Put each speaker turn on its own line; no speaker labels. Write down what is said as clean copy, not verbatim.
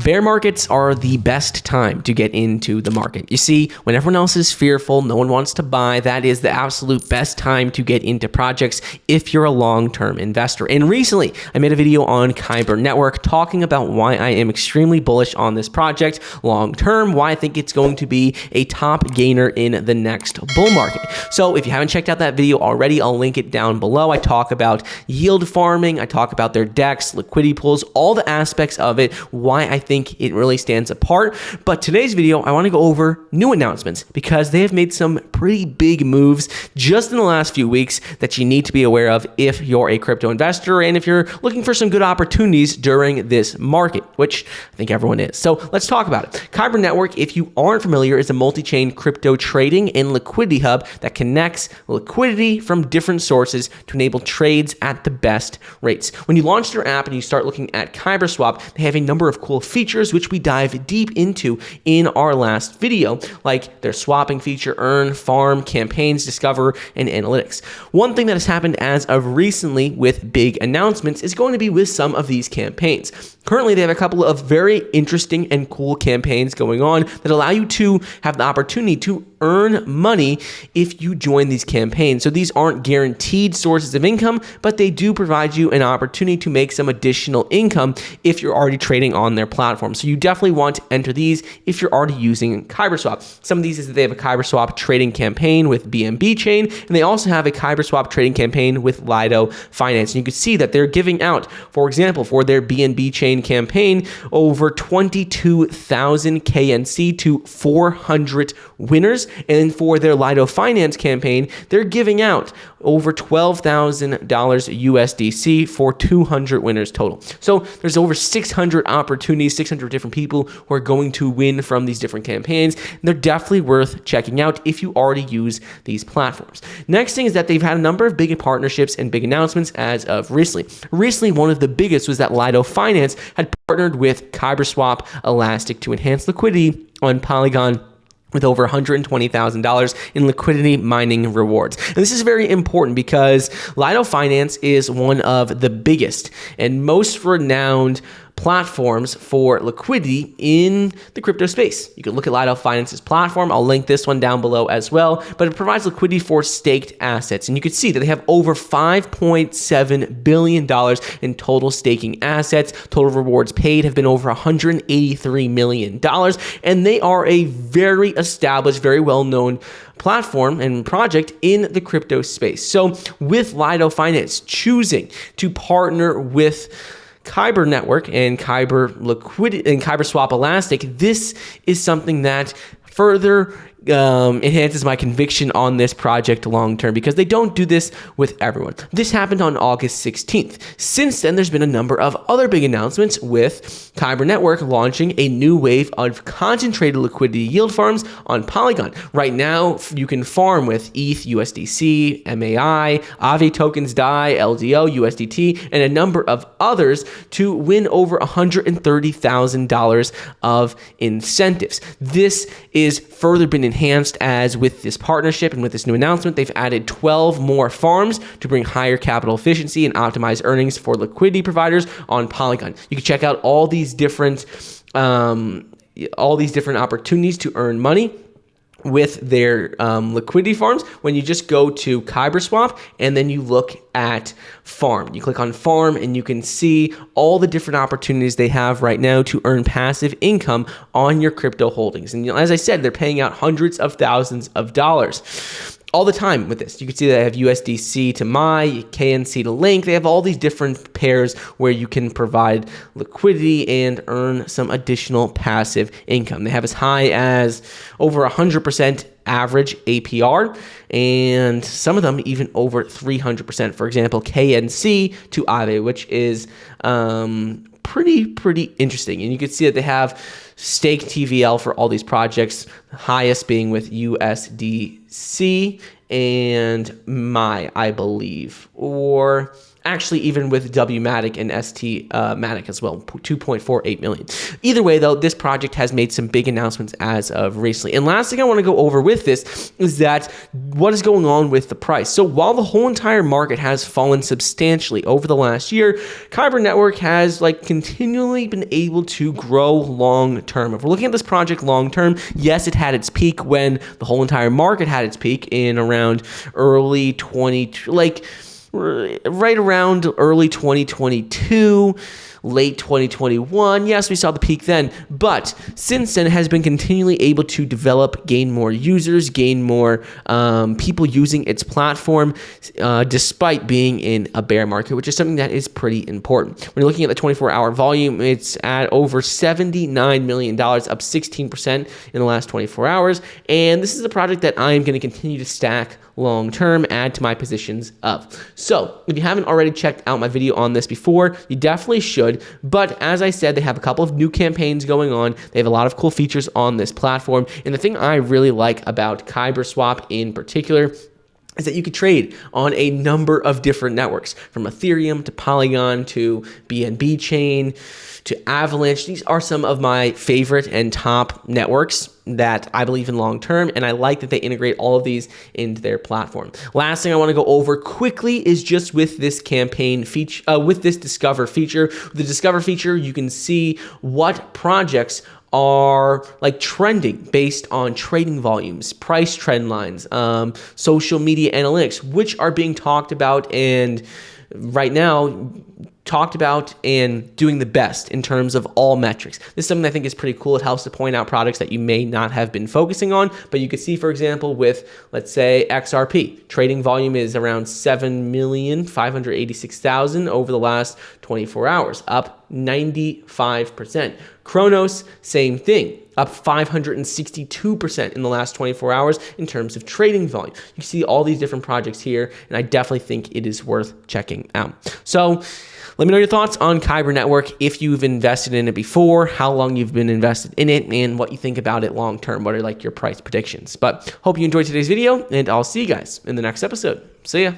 Bear markets are the best time to get into the market. You see, when everyone else is fearful, no one wants to buy, that is the absolute best time to get into projects if you're a long-term investor. And recently, I made a video on Kyber Network talking about why I am extremely bullish on this project long-term, why I think it's going to be a top gainer in the next bull market. So if you haven't checked out that video already, I'll link it down below. I talk about yield farming, I talk about their DEX, liquidity pools, all the aspects of it, why I think it really stands apart. But today's video, I want to go over new announcements because they have made some pretty big moves just in the last few weeks that you need to be aware of if you're a crypto investor and if you're looking for some good opportunities during this market, which I think everyone is. So let's talk about it. Kyber Network, if you aren't familiar, is a multi-chain crypto trading and liquidity hub that connects liquidity from different sources to enable trades at the best rates. When you launch their app and you start looking at KyberSwap, they have a number of cool features which we dive deep into in our last video, like their swapping feature, earn, farm, campaigns, discover, and analytics. One thing that has happened as of recently with big announcements is going to be with some of these campaigns. Currently, they have a couple of very interesting and cool campaigns going on that allow you to have the opportunity to earn money if you join these campaigns. So these aren't guaranteed sources of income, but they do provide you an opportunity to make some additional income if you're already trading on their platform. So you definitely want to enter these if you're already using KyberSwap. Some of these is that they have a KyberSwap trading campaign with BNB chain, and they also have a KyberSwap trading campaign with Lido Finance. And you can see that they're giving out, for example, for their BNB chain campaign, over 22,000 KNC to 400 winners. And for their Lido Finance campaign, they're giving out over $12,000 USDC for 200 winners total. So there's over 600 opportunities, 600 different people who are going to win from these different campaigns. And they're definitely worth checking out if you already use these platforms. Next thing is that they've had a number of big partnerships and big announcements as of recently. Recently, one of the biggest was that Lido Finance had partnered with KyberSwap Elastic to enhance liquidity on Polygon with over $120,000 in liquidity mining rewards. And this is very important because Lido Finance is one of the biggest and most renowned platforms for liquidity in the crypto space. You can look at Lido Finance's platform. I'll link this one down below as well, but it provides liquidity for staked assets. And you can see that they have over $5.7 billion in total staking assets. Total rewards paid have been over $183 million. And they are a very established, very well-known platform and project in the crypto space. So with Lido Finance choosing to partner with Kyber Network and Kyber Liquidity and KyberSwap Elastic, this is something that further enhances my conviction on this project long term because they don't do this with everyone. This happened on August 16th. Since then, there's been a number of other big announcements with Kyber Network launching a new wave of concentrated liquidity yield farms on Polygon. Right now, you can farm with ETH, USDC, MAI, Aave tokens, DAI, LDO, USDT, and a number of others to win over $130,000 of incentives. This is further been enhanced as with this partnership and with this new announcement, they've added 12 more farms to bring higher capital efficiency and optimize earnings for liquidity providers on Polygon. You can check out all these different opportunities to earn money with their liquidity farms when you just go to KyberSwap and then you look at farm. You click on farm and you can see all the different opportunities they have right now to earn passive income on your crypto holdings. And as I said, they're paying out hundreds of thousands of dollars all the time with this. You can see that they have USDC to MAI, KNC to Link. They have all these different pairs where you can provide liquidity and earn some additional passive income. They have as high as over 100% average APR, and some of them even over 300%. For example, KNC to Aave, which is pretty interesting. And you can see that they have stake TVL for all these projects, the highest being with USDC and MAI, I believe, or Actually, even with WMatic and ST-Matic as well, 2.48 million. Either way, though, this project has made some big announcements as of recently. And last thing I want to go over with this is that what is going on with the price. So while the whole entire market has fallen substantially over the last year, Kyber Network has continually been able to grow long term. If we're looking at this project long term, yes, it had its peak when the whole entire market had its peak in around early 2022, late 2021. Yes, we saw the peak then, but since then it has been continually able to develop, gain more users, gain more people using its platform, despite being in a bear market, which is something that is pretty important. When you're looking at the 24-hour volume, it's at over $79 million, up 16% in the last 24 hours, and this is a project that I am going to continue to stack long term, add to my positions of. So if you haven't already checked out my video on this before, you definitely should. But as I said, they have a couple of new campaigns going on. They have a lot of cool features on this platform. And the thing I really like about KyberSwap in particular is that you could trade on a number of different networks, from Ethereum to Polygon to BNB chain to Avalanche. These are some of my favorite and top networks that I believe in long term, and I like that they integrate all of these into their platform. Last thing I want to go over quickly is just with this campaign feature, with this Discover feature. With the Discover feature, you can see what projects are trending based on trading volumes, price trend lines, social media analytics, which are being talked about and right now talked about and doing the best in terms of all metrics. This is something I think is pretty cool. It helps to point out products that you may not have been focusing on, but you could see, for example, with, let's say, XRP, trading volume is around 7,586,000 over the last 24 hours, up 95%. Kronos, same thing, up 562% in the last 24 hours in terms of trading volume. You see all these different projects here, and I definitely think it is worth checking out. So let me know your thoughts on Kyber Network, if you've invested in it before, how long you've been invested in it, and what you think about it long term. What are your price predictions? But hope you enjoyed today's video, and I'll see you guys in the next episode. See ya.